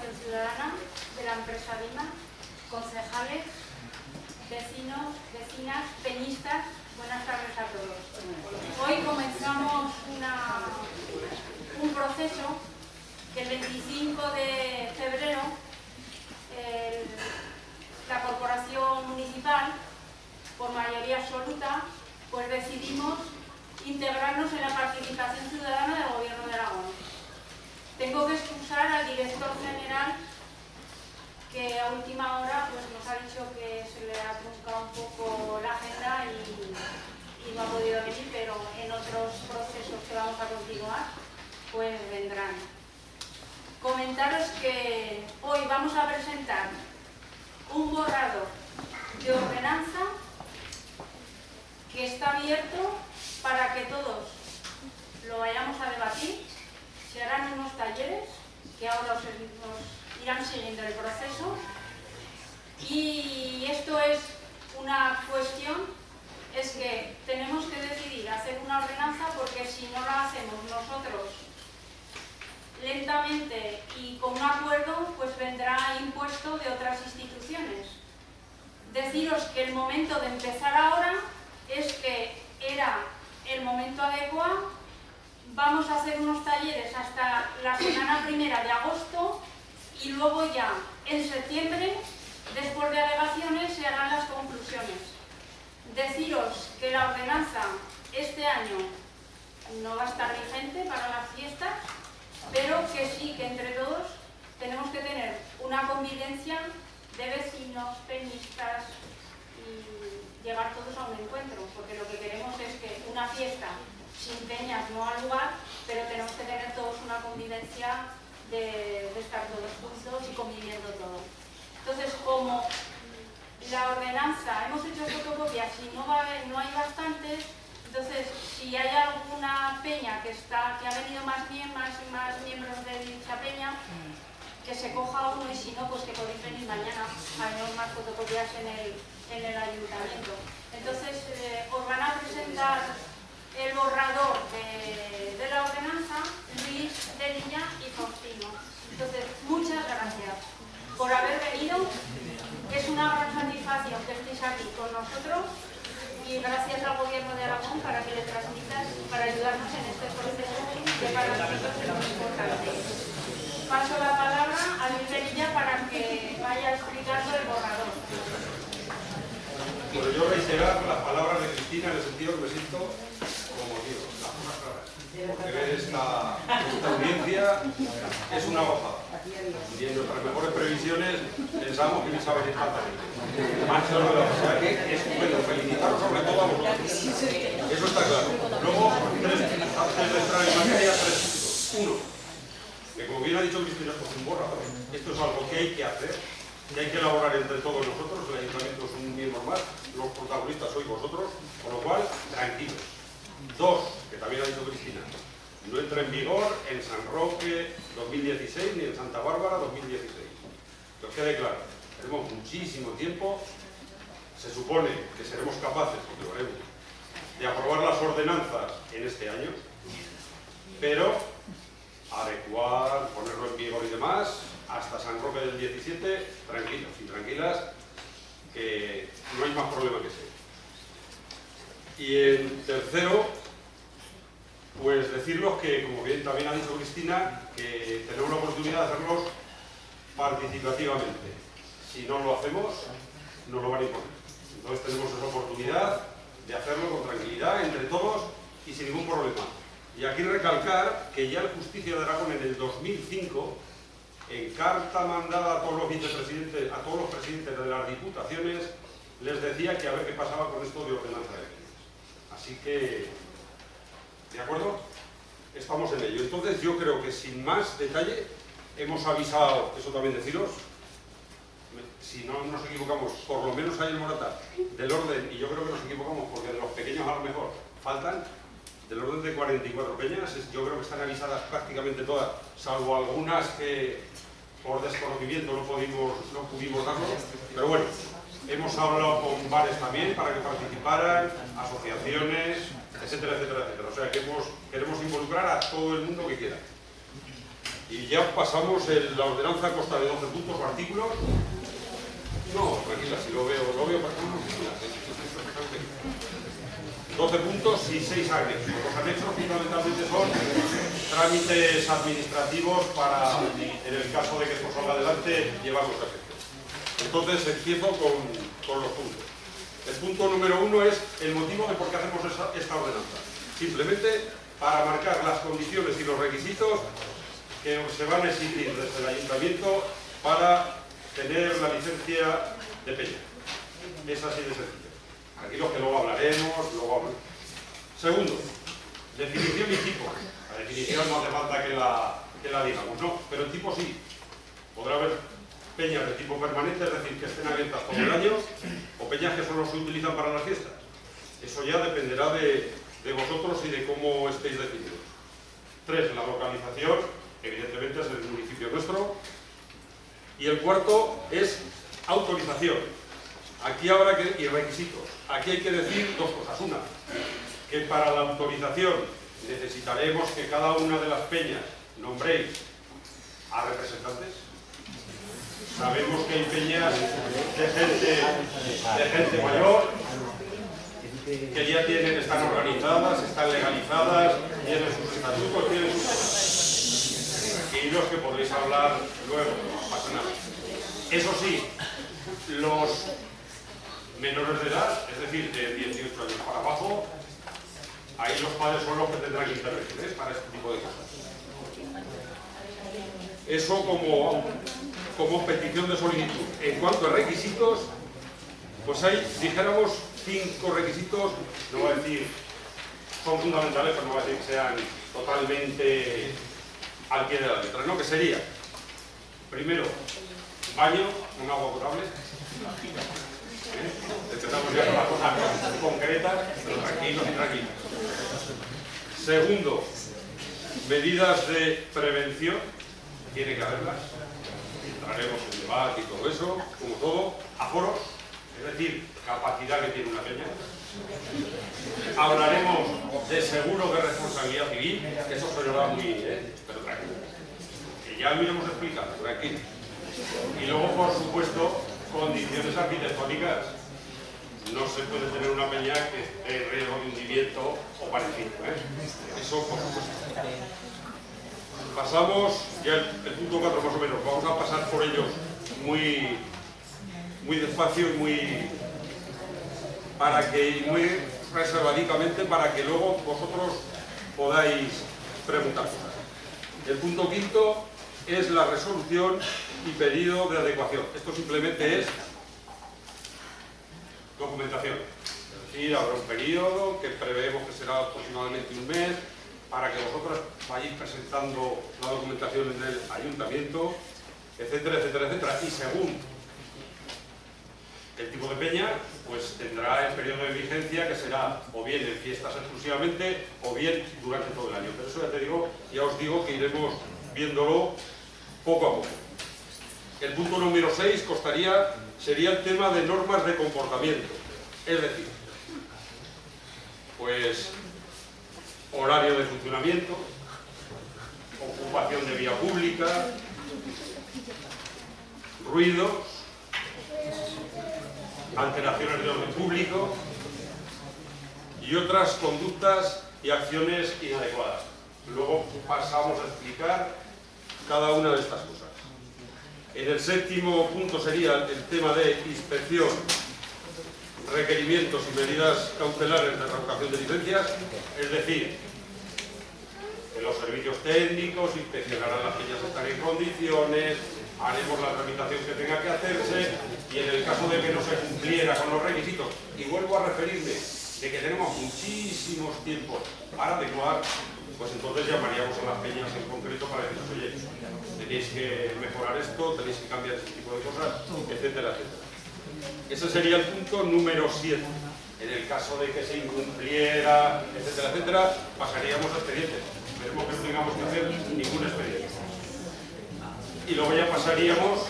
Participación Ciudadana de la empresa Dima, concejales, vecinos, vecinas, peñistas, buenas tardes a todos. Hoy comenzamos un proceso que el 25 de febrero la Corporación Municipal, por mayoría absoluta, pues decidimos integrarnos en la participación ciudadana del Gobierno de Aragón. Tengo que excusar al director general, que a última hora pues, nos ha dicho que se le ha truncado un poco la agenda y no ha podido venir, pero en otros procesos que vamos a continuar, pues vendrán. Comentaros que hoy vamos a presentar un borrador de ordenanza que está abierto para que todos lo vayamos a debatir. Se harán unos talleres que ahora nos irán siguiendo el proceso, y esto es una cuestión, es que tenemos que decidir hacer una ordenanza, porque si no la hacemos nosotros lentamente y con un acuerdo, pues vendrá impuesto de otras instituciones. Deciros que el momento de empezar ahora es que era el momento adecuado. Vamos a hacer unos talleres hasta la semana primera de agosto y luego ya en septiembre, después de alegaciones, se harán las conclusiones. Deciros que la ordenanza este año no va a estar vigente para las fiestas, pero que sí, que entre todos tenemos que tener una convivencia de vecinos, peñistas y llegar todos a un encuentro, porque lo que queremos es que una fiesta sin peñas no ha lugar, pero tenemos que tener todos una convivencia de estar todos juntos y conviviendo todos. Entonces, como la ordenanza, hemos hecho fotocopias y no hay bastantes, entonces, si hay alguna peña que ha venido más miembros de dicha peña, que se coja uno, y si no, pues que podéis venir mañana. Haremos más fotocopias en el ayuntamiento. Entonces, os van a presentar el borrador de la ordenanza Luis de Liña y Faustino. Entonces, muchas gracias por haber venido. Es una gran satisfacción que estéis aquí con nosotros, y gracias al Gobierno de Aragón para que le transmitas, para ayudarnos en este proceso que para nosotros es muy importante. Paso la palabra a Luis de Liña para que vaya explicando el borrador. Bueno, yo reiterar las palabras de Cristina en el sentido que me siento como digo, las cosas claras. Porque ver esta audiencia es una gozada. Y en nuestras mejores previsiones pensamos que ni sabes exactamente. O sea que es estupendo. Felicitaros sobre todo a vosotros. Eso está claro. Luego, antes de entrar en materia, tres puntos. Uno, que como bien ha dicho Cristina, pues un borrador. Esto es algo que hay que hacer, que hay que elaborar entre todos nosotros. El ayuntamiento es un miembro más, los protagonistas sois vosotros, con lo cual, tranquilos. Dos, que también ha dicho Cristina, no entra en vigor en San Roque 2016 ni en Santa Bárbara 2016. Que os quede claro, tenemos muchísimo tiempo, se supone que seremos capaces, porque lo haremos, de aprobar las ordenanzas en este año, pero adecuar, ponerlo en vigor y demás, hasta San Roque del 17, tranquilos y tranquilas, que no hay más problema que ese. Y en tercero, pues deciros que, como bien también ha dicho Cristina, que tenemos la oportunidad de hacerlos participativamente. Si no lo hacemos, nos lo van a imponer. Entonces tenemos esa oportunidad de hacerlo con tranquilidad, entre todos y sin ningún problema. Y aquí recalcar que ya el Justicia de Aragón en el 2005, en carta mandada a todos los vicepresidentes, a todos los presidentes de las diputaciones, les decía que a ver qué pasaba con esto de ordenanza de peñas. Así que, ¿de acuerdo? Estamos en ello. Entonces yo creo que sin más detalle hemos avisado, eso también deciros, si no nos equivocamos, por lo menos hay el morata del orden, y yo creo que nos equivocamos porque de los pequeños a lo mejor faltan, del orden de 44 peñas, yo creo que están avisadas prácticamente todas, salvo algunas que por desconocimiento no pudimos darlo, pero bueno, hemos hablado con bares también para que participaran, asociaciones, etcétera, etcétera, etcétera. O sea que queremos involucrar a todo el mundo que quiera. Y ya pasamos la ordenanza consta de 12 puntos o artículos. No, tranquila, si lo veo para 12 puntos y 6 anexos. Los anexos fundamentalmente son trámites administrativos para, en el caso de que esto salga adelante, llevarlos a efecto. Entonces empiezo con los puntos. El punto número 1 es el motivo de por qué hacemos esta ordenanza. Simplemente para marcar las condiciones y los requisitos que se van a exigir desde el ayuntamiento para tener la licencia de peña. Es así de sencillo. Aquí los que luego hablaremos, Segundo, definición y tipo. La definición no hace falta que la digamos, ¿no? Pero el tipo sí. Podrá haber peñas de tipo permanente, es decir, que estén abiertas todo el año, o peñas que solo se utilizan para las fiestas. Eso ya dependerá de vosotros y de cómo estéis definidos. 3, la localización, evidentemente es el municipio nuestro. Y el cuarto es autorización. Aquí habrá y requisitos. Aquí hay que decir dos cosas. Una, que para la autorización necesitaremos que cada una de las peñas nombréis a representantes. Sabemos que hay peñas de gente mayor que ya están organizadas, están legalizadas, tienen sus estatutos, tienen sus cosas. Y los que podréis hablar luego, no pasa nada. Eso sí, los menores de edad, es decir, de 18 años para abajo, ahí los padres son los que tendrán que intervenir para este tipo de cosas. Eso como petición de solicitud. En cuanto a requisitos, pues hay, dijéramos, 5 requisitos, no voy a decir, son fundamentales, pero no voy a decir que sean totalmente al pie de la letra, ¿no? Que sería, primero, baño con agua potable. Empezamos ya con las cosas concretas, pero tranquilos y tranquilos. Segundo, medidas de prevención, tiene que haberlas. Entraremos en debate y todo eso, como todo. Aforos, es decir, capacidad que tiene una peña. Hablaremos de seguro de responsabilidad civil, que eso se lo da muy, pero tranquilo. Que ya lo iremos explicando, tranquilo. Y luego, por supuesto, condiciones arquitectónicas. No se puede tener una peña que esté en riesgo de hundimiento o parecido. Eso, por supuesto. Pasamos ya el punto 4 más o menos. Vamos a pasar por ellos muy despacio y muy reservadicamente para que luego vosotros podáis preguntar cosas. El punto 5 es la resolución y pedido de adecuación. Esto simplemente es documentación. Es decir, habrá un periodo que preveemos que será aproximadamente un mes para que vosotros vayáis presentando la documentación en el ayuntamiento, etcétera, etcétera, etcétera. Y según el tipo de peña, pues tendrá el periodo de vigencia que será o bien en fiestas exclusivamente o bien durante todo el año. Pero eso ya os digo que iremos viéndolo poco a poco. El punto número 6 sería el tema de normas de comportamiento. Es decir, pues horario de funcionamiento, ocupación de vía pública, ruidos, alteraciones de orden público y otras conductas y acciones inadecuadas. Luego pasamos a explicar cada una de estas cosas. En el 7º punto sería el tema de inspección, requerimientos y medidas cautelares de revocación de licencias, es decir, que los servicios técnicos inspeccionarán las peñas que están en condiciones, haremos la tramitación que tenga que hacerse y en el caso de que no se cumpliera con los requisitos, y vuelvo a referirme de que tenemos muchísimos tiempos para adecuar, pues entonces llamaríamos a las peñas en concreto para decirles, oye, tenéis que mejorar esto, tenéis que cambiar este tipo de cosas, etcétera, etcétera. Ese sería el punto número 7. En el caso de que se incumpliera, etcétera, etcétera, pasaríamos a expedientes. Esperemos que no tengamos que hacer ningún expediente. Y luego ya pasaríamos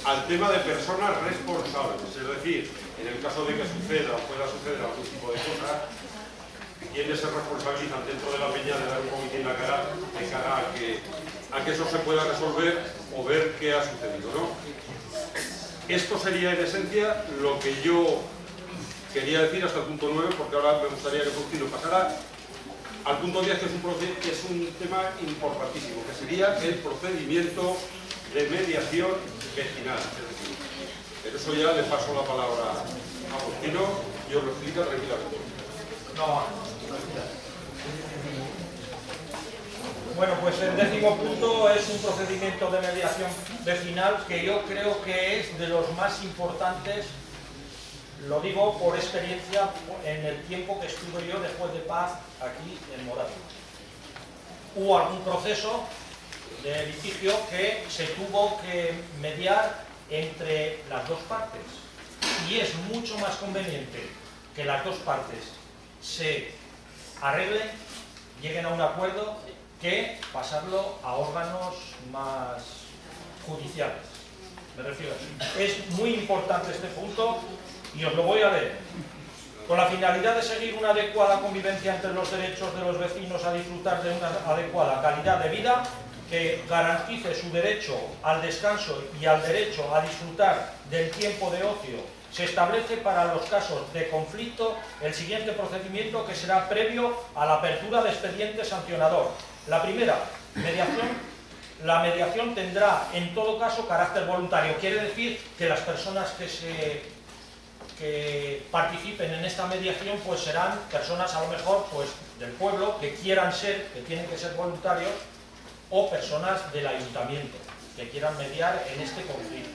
al tema de personas responsables. Es decir, en el caso de que suceda o pueda suceder algún tipo de cosa, quienes se responsabilizan dentro de la peña de dar un poquitín la cara de cara a que a que eso se pueda resolver o ver qué ha sucedido, ¿no? Esto sería en esencia lo que yo quería decir hasta el punto 9, porque ahora me gustaría que Faustino pasara al punto 10, que es un tema importantísimo, que sería el procedimiento de mediación vecinal. Pero eso ya le paso la palabra a Faustino y os lo explica tranquilamente. Bueno, pues el 10º punto es un procedimiento de mediación vecinal que yo creo que es de los más importantes, lo digo por experiencia en el tiempo que estuve yo de juez de paz aquí en Moravia. Hubo algún proceso de litigio que se tuvo que mediar entre las dos partes y es mucho más conveniente que las dos partes se arreglen, lleguen a un acuerdo, que pasarlo a órganos más judiciales. Me refiero a eso. Es muy importante este punto y os lo voy a leer. Con la finalidad de seguir una adecuada convivencia entre los derechos de los vecinos a disfrutar de una adecuada calidad de vida, que garantice su derecho al descanso y al derecho a disfrutar del tiempo de ocio, se establece para los casos de conflicto el siguiente procedimiento, que será previo a la apertura de expediente sancionador. La primera, mediación. La mediación tendrá en todo caso carácter voluntario. Quiere decir que las personas que participen en esta mediación pues serán personas a lo mejor pues del pueblo que quieran ser, que tienen que ser voluntarios, o personas del ayuntamiento que quieran mediar en este conflicto.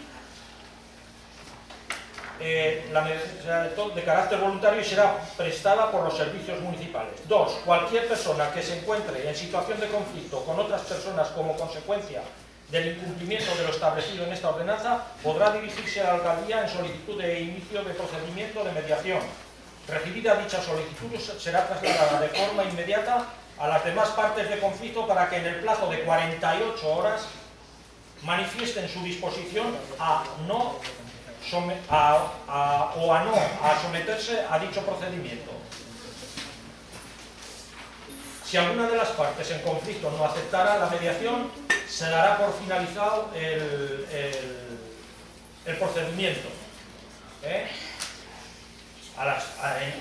La mediación de carácter voluntario y será prestada por los servicios municipales. 2. Cualquier persona que se encuentre en situación de conflicto con otras personas como consecuencia del incumplimiento de lo establecido en esta ordenanza podrá dirigirse a la alcaldía en solicitud de inicio de procedimiento de mediación. Recibida dicha solicitud será trasladada de forma inmediata a las demás partes de conflicto para que en el plazo de 48 horas manifiesten su disposición a someterse a dicho procedimiento. Si alguna de las partes en conflicto no aceptara la mediación, se dará por finalizado el procedimiento. A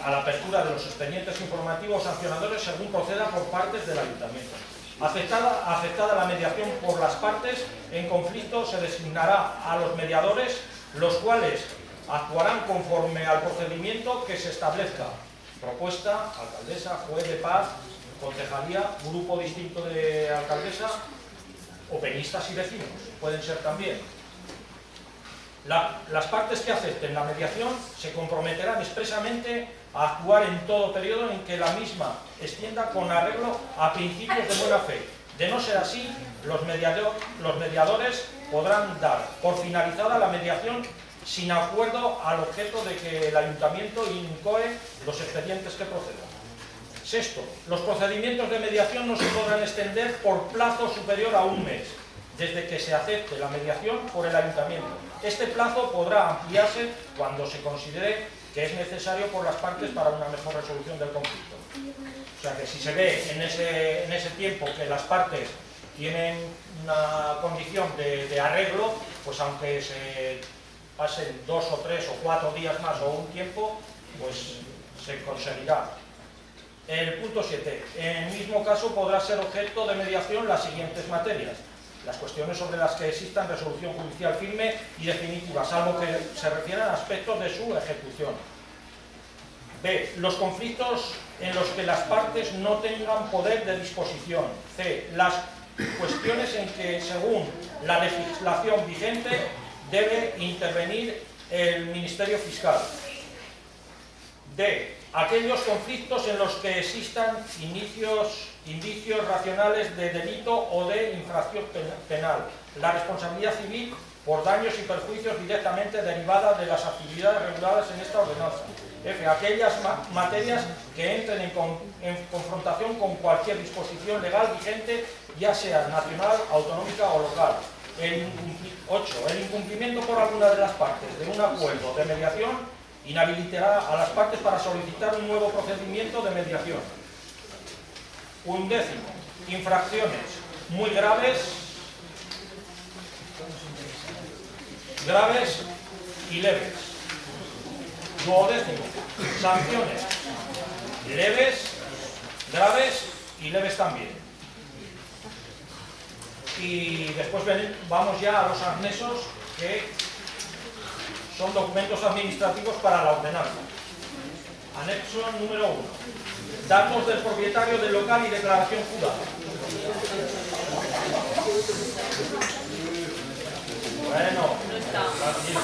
la apertura de los expedientes informativos sancionadores según proceda por partes del ayuntamiento. Aceptada la mediación por las partes en conflicto, se designará a los mediadores, los cuales actuarán conforme al procedimiento que se establezca. Propuesta, alcaldesa, juez de paz, concejalía, grupo distinto de alcaldesa o peñistas y vecinos, pueden ser también. Las partes que acepten la mediación se comprometerán expresamente a actuar en todo periodo en que la misma extienda con arreglo a principios de buena fe. De no ser así, los mediadores podrán dar por finalizada la mediación sin acuerdo al objeto de que el ayuntamiento incoe los expedientes que procedan. 6. Los procedimientos de mediación no se podrán extender por plazo superior a un mes, desde que se acepte la mediación por el ayuntamiento. Este plazo podrá ampliarse cuando se considere que es necesario por las partes para una mejor resolución del conflicto. O sea que si se ve en ese tiempo que las partes tienen una condición de arreglo, pues aunque se pasen 2 o 3 o 4 días más o un tiempo, pues se conseguirá. El punto 7. En el mismo caso podrá ser objeto de mediación las siguientes materias: las cuestiones sobre las que existan resolución judicial firme y definitiva, salvo que se refieran a aspectos de su ejecución. B. Los conflictos en los que las partes no tengan poder de disposición. C. Las cuestiones en que, según la legislación vigente, debe intervenir el Ministerio Fiscal. D. Aquellos conflictos en los que existan indicios racionales de delito o de infracción penal. La responsabilidad civil por daños y perjuicios directamente derivada de las actividades reguladas en esta ordenanza. F. Aquellas materias que entren en confrontación con cualquier disposición legal vigente, ya sea nacional, autonómica o local. 8. El incumplimiento por alguna de las partes de un acuerdo de mediación inhabilitará a las partes para solicitar un nuevo procedimiento de mediación. 11. Infracciones muy graves graves y leves. Duodécimo, sanciones leves, graves y leves también. Y después vamos ya a los anexos, que son documentos administrativos para la ordenanza. Anexo número 1. Datos del propietario del local y declaración jurada. Bueno, tranquilo.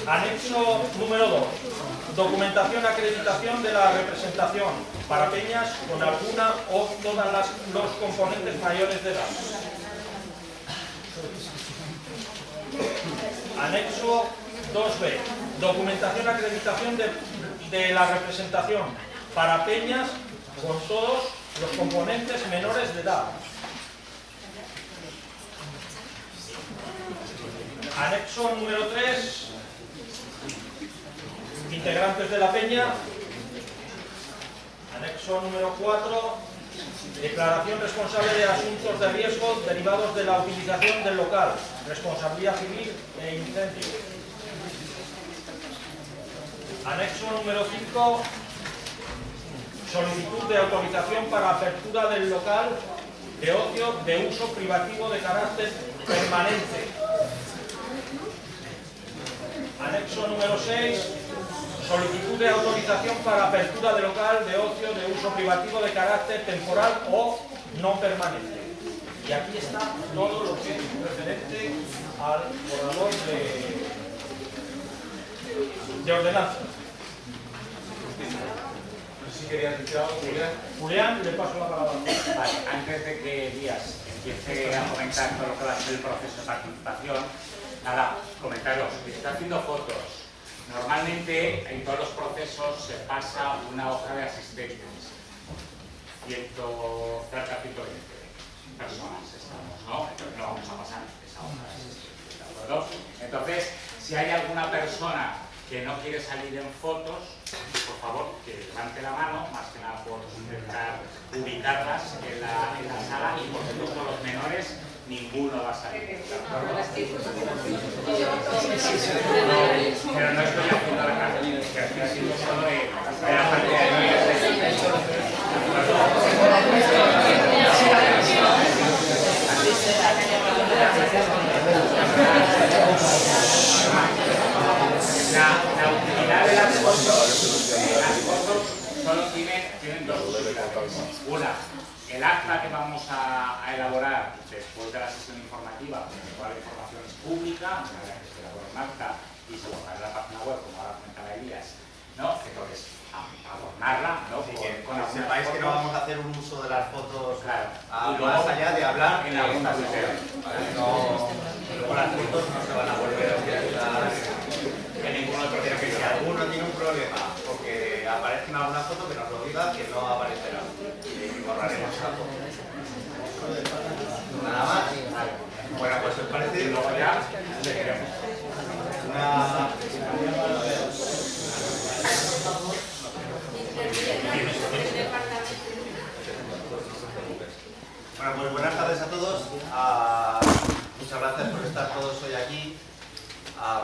Anexo número 2. Documentación acreditación de la representación para peñas con alguna o todas los componentes mayores de edad. Anexo 2b. Documentación acreditación de la representación para peñas con todos los componentes menores de edad. Anexo número 3. Integrantes de la peña. Anexo número 4. Declaración responsable de asuntos de riesgo derivados de la utilización del local, responsabilidad civil e incendio. Anexo número 5. Solicitud de autorización para apertura del local de ocio de uso privativo de carácter permanente. Anexo número 6. Solicitud de autorización para apertura de local de ocio de uso privativo de carácter temporal o no permanente. Y aquí está todo lo que es referente al borrador de ordenanza. Si querías decir algo, Julián. Julián, le paso la palabra. Vale, antes de que Díaz empiece a comentar todo lo que va a ser el proceso de participación, nada, comentaros, que se está haciendo fotos. Normalmente en todos los procesos se pasa una hoja de asistentes. 120 personas estamos, ¿no? Entonces no vamos a pasar esa hoja de asistentes, ¿de acuerdo? Entonces, si hay alguna persona que no quiere salir en fotos, por favor, que levante la mano, más que nada por intentar ubicarlas en la sala, y por supuesto los menores, ninguno va a salir. Pero no estoy haciendo la cara, que estoy haciendo solo de la parte de La utilidad de las fotos solo tienen dos utilidades. Una, el acta que vamos a elaborar después de la sesión informativa, porque toda la información es pública, una vez que se elabora un acta y se guardará en la página web, como ahora comentaba Elías, ¿no? Entonces, adornarla, ¿no? Que sepáis que no vamos a hacer un uso de las fotos, claro, más allá de hablar en alguna sesión. Luego las fotos no se van a volver a utilizar en ningún otro tiempo. Si alguno tiene un problema porque aparece en alguna foto, que nos lo diga, que no aparecerá y borraremos esa foto. Nada más. Bueno, pues os parece. Y luego ya seguiremos. Bueno, pues buenas tardes a todos. Muchas gracias por estar todos hoy aquí.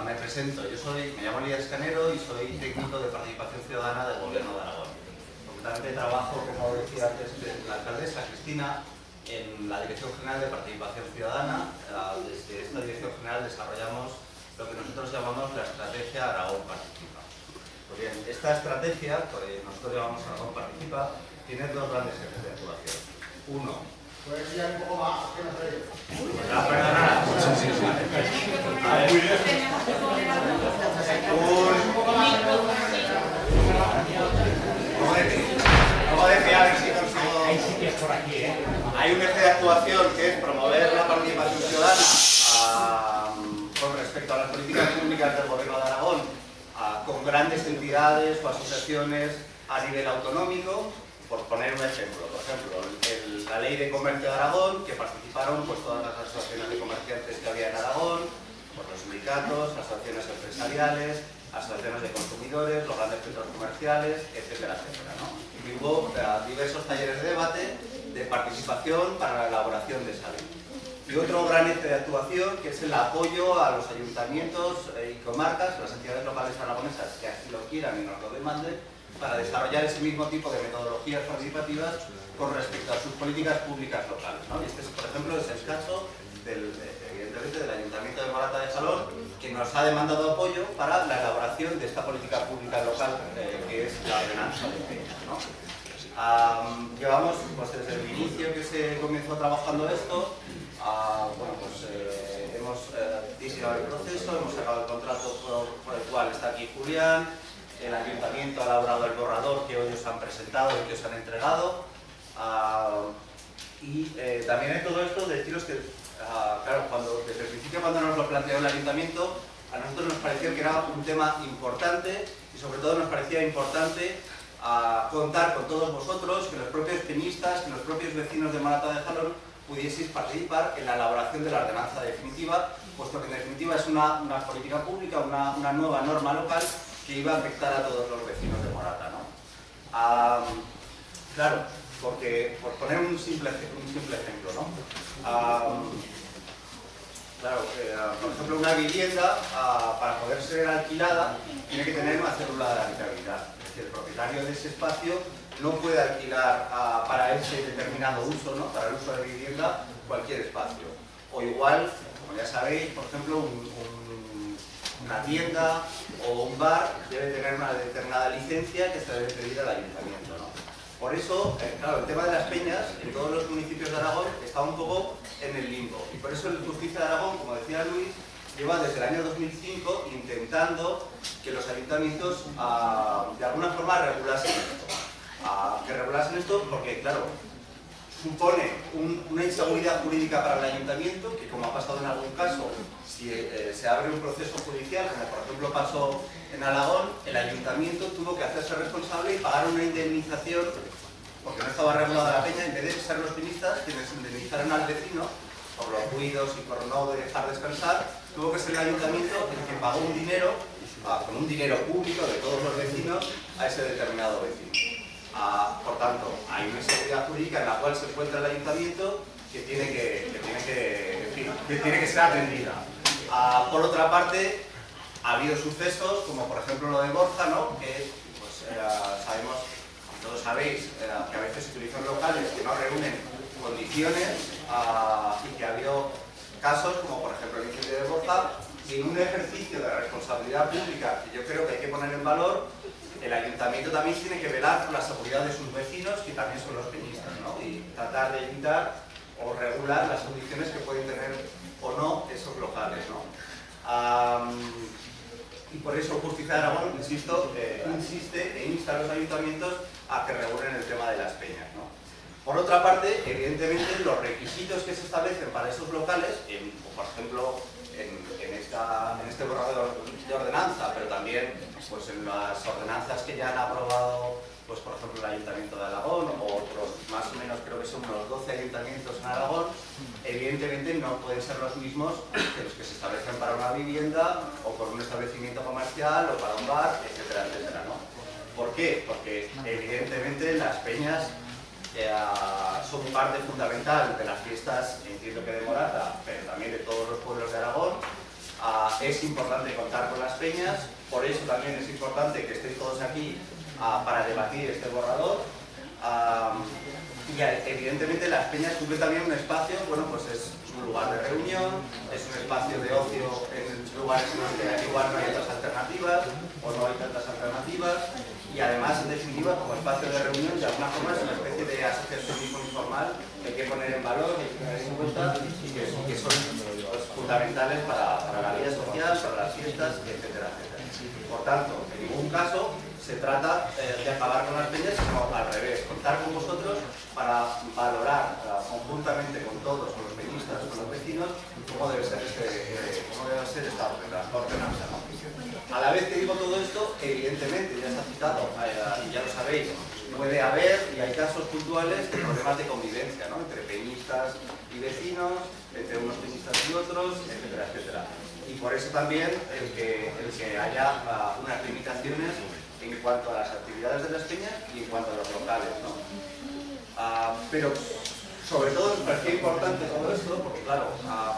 Me presento, me llamo Elías Canero y soy técnico de participación ciudadana del Gobierno de Aragón. Concretamente trabajo, como decía antes la alcaldesa Cristina, en la Dirección General de Participación Ciudadana. Desde esta Dirección General desarrollamos lo que nosotros llamamos la estrategia Aragón Participa. Pues bien, esta estrategia, que nosotros llamamos Aragón Participa, tiene dos grandes ejes de actuación. Uno, Puedes ir un poco más, que no sé. perdonad. Hay sitios por aquí, ¿eh? Hay un eje de actuación que es promover la participación ciudadana con respecto a las políticas públicas del Gobierno de Aragón con grandes entidades o asociaciones a nivel autonómico. Por poner un ejemplo, la Ley de Comercio de Aragón, que participaron pues, todas las asociaciones de comerciantes que había en Aragón, pues, los sindicatos, asociaciones empresariales, asociaciones de consumidores, los grandes centros comerciales, etcétera, etcétera, ¿no? Y hubo diversos talleres de debate de participación para la elaboración de esa ley. Y otro gran eje de actuación, que es el apoyo a los ayuntamientos y comarcas, las entidades locales aragonesas que así lo quieran y nos lo demanden, para desarrollar ese mismo tipo de metodologías participativas con respecto a sus políticas públicas locales, ¿no? Y este, por ejemplo, es el caso evidentemente del Ayuntamiento de Morata de Jalón, que nos ha demandado apoyo para la elaboración de esta política pública local, que es la ordenanza de peñas, ¿no? Llevamos, pues, desde el inicio que se comenzó trabajando esto, bueno, pues hemos diseñado el proceso, hemos sacado el contrato por el cual está aquí Julián, el Ayuntamiento ha elaborado el borrador que hoy os han presentado y que os han entregado, y también en todo esto deciros que, claro, desde el principio cuando nos lo planteó el Ayuntamiento, a nosotros nos pareció que era un tema importante y sobre todo nos parecía importante contar con todos vosotros, que los propios peñistas, que los propios vecinos de Morata de Jalón pudieseis participar en la elaboración de la ordenanza definitiva, puesto que en definitiva es una política pública, una nueva norma local que iba a afectar a todos los vecinos de Morata, ¿no? Claro, porque, por poner un simple ejemplo, ¿no? Claro, por ejemplo, una vivienda, para poder ser alquilada, tiene que tener una cédula de habitabilidad. Es decir, el propietario de ese espacio no puede alquilar para ese determinado uso, ¿no? Para el uso de vivienda, cualquier espacio. O igual, como ya sabéis, por ejemplo, una tienda o un bar debe tener una determinada licencia que se debe pedir al ayuntamiento, ¿no? Por eso, claro, el tema de las peñas en todos los municipios de Aragón está un poco en el limbo. Y por eso el Justicia de Aragón, como decía Luis, lleva desde el año 2005 intentando que los ayuntamientos de alguna forma regulasen esto. Que regulasen esto porque, claro, supone una inseguridad jurídica para el ayuntamiento, que como ha pasado en algún caso, si se abre un proceso judicial, como por ejemplo pasó en Aragón, el ayuntamiento tuvo que hacerse responsable y pagar una indemnización, porque no estaba regulada la peña, en vez de ser los peñistas quienes indemnizaron al vecino por los ruidos y por no dejar descansar, tuvo que ser el ayuntamiento el que pagó un dinero, con un dinero público de todos los vecinos, a ese determinado vecino. Por tanto, hay una inseguridad jurídica en la cual se encuentra el ayuntamiento que tiene que ser atendida. Por otra parte, ha habido sucesos, como por ejemplo lo de Borja, ¿no? Que pues, sabemos, todos sabéis, que a veces se utilizan locales que no reúnen condiciones y que ha habido casos, como por ejemplo el incendio de Borja, y en un ejercicio de responsabilidad pública que yo creo que hay que poner en valor, el ayuntamiento también tiene que velar por la seguridad de sus vecinos, que también son los peñistas, ¿no? Y tratar de evitar o regular las condiciones que pueden tener o no esos locales, ¿no? Y por eso Justicia de Aragón, insisto, insiste e insta a los ayuntamientos a que regulen el tema de las peñas, ¿no? Por otra parte, evidentemente, los requisitos que se establecen para esos locales, por ejemplo, en este borrador de ordenanza, pero también pues, en las ordenanzas que ya han aprobado, pues, por ejemplo, el Ayuntamiento de Aragón o otros, más o menos creo que son unos 12 ayuntamientos en Aragón, evidentemente no pueden ser los mismos que los que se establecen para una vivienda o por un establecimiento comercial o para un bar, etcétera, etcétera, ¿no? ¿Por qué? Porque evidentemente las peñas son parte fundamental de las fiestas, entiendo que de Morata, pero también de todos los pueblos de Aragón. Es importante contar con las peñas, por eso también es importante que estéis todos aquí para debatir este borrador. Y evidentemente las peñas cumplen también un espacio, bueno, pues es un lugar de reunión, es un espacio de ocio en lugares en los que igual no hay otras alternativas o no hay tantas alternativas, y además, en definitiva, como espacio de reunión, de alguna forma es una especie de asociacionismo informal que hay que poner en valor, que hay que tener en cuenta y que son pues, fundamentales para la vida social, para las fiestas, etcétera, etcétera. Por tanto, en ningún caso se trata de acabar con las peñas, sino al revés, contar con vosotros para valorar conjuntamente con todos, con los peñistas, con los vecinos, cómo debe ser esta ordenanza, ¿no? A la vez que digo todo esto, evidentemente, ya está citado, y ya lo sabéis, puede haber, y hay casos puntuales, de problemas de convivencia, ¿no? Entre peñistas y vecinos, entre unos peñistas y otros, etcétera, etcétera. Y por eso también el que haya unas limitaciones en cuanto a las actividades de las peñas y en cuanto a los locales, ¿no? Pero Sobre todo nos parecía importante todo esto, porque claro,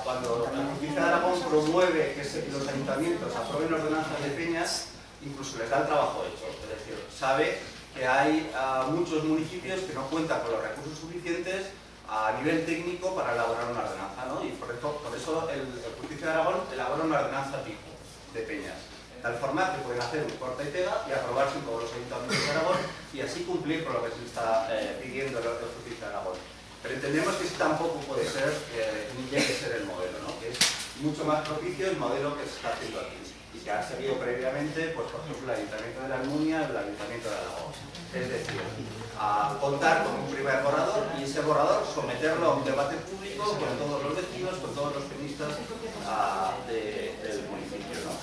cuando la Justicia de Aragón promueve que los ayuntamientos aprueben ordenanzas de peñas, incluso les da el trabajo hecho. Es decir, sabe que hay muchos municipios que no cuentan con los recursos suficientes a nivel técnico para elaborar una ordenanza, ¿no? Y por eso el Justicia de Aragón elabora una ordenanza tipo de peñas. De tal forma que pueden hacer un corta y pega y aprobarse en todos los ayuntamientos de Aragón y así cumplir con lo que se está pidiendo el Justicia de Aragón. Pero entendemos que ese tampoco puede ser, ni debe ser el modelo, ¿no? Que es mucho más propicio el modelo que se está haciendo aquí y que ha seguido previamente, pues, por ejemplo, el Ayuntamiento de la Almunia y el Ayuntamiento de Aragón. Es decir, contar con un primer borrador y ese borrador someterlo a un debate público con todos los vecinos, con todos los peñistas del municipio, ¿no?